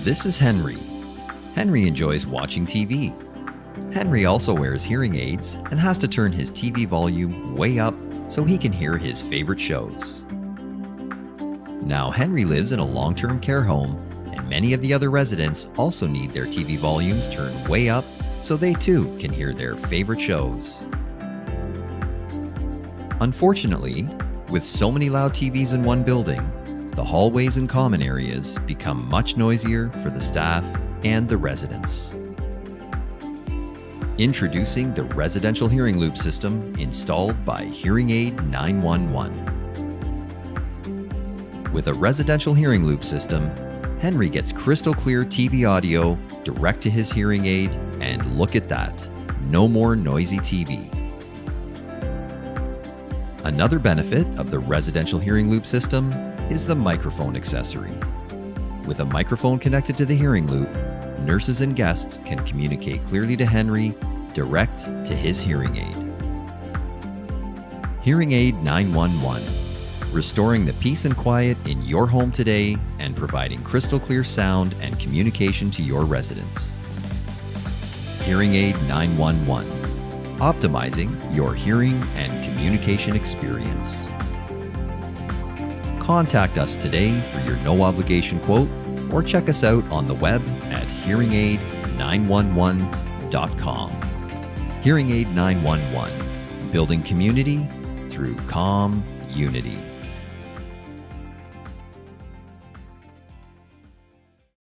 This is Henry. Henry enjoys watching TV. Henry also wears hearing aids and has to turn his TV volume way up so he can hear his favorite shows. Now, Henry lives in a long-term care home, and many of the other residents also need their TV volumes turned way up so they too can hear their favorite shows. Unfortunately, with so many loud TVs in one building, the hallways and common areas become much noisier for the staff and the residents. Introducing the residential hearing loop system installed by Hearing Aid 911. With a residential hearing loop system, Henry gets crystal clear TV audio direct to his hearing aid, and look at that, no more noisy TV. Another benefit of the residential hearing loop system is the microphone accessory. With a microphone connected to the hearing loop, nurses and guests can communicate clearly to Henry direct to his hearing aid. Hearing Aid 911, restoring the peace and quiet in your home today and providing crystal clear sound and communication to your residents. Hearing Aid 911, optimizing your hearing and communication experience. Contact us today for your no-obligation quote, or check us out on the web at hearingaid911.com. Hearing Aid 911, building community through calm unity.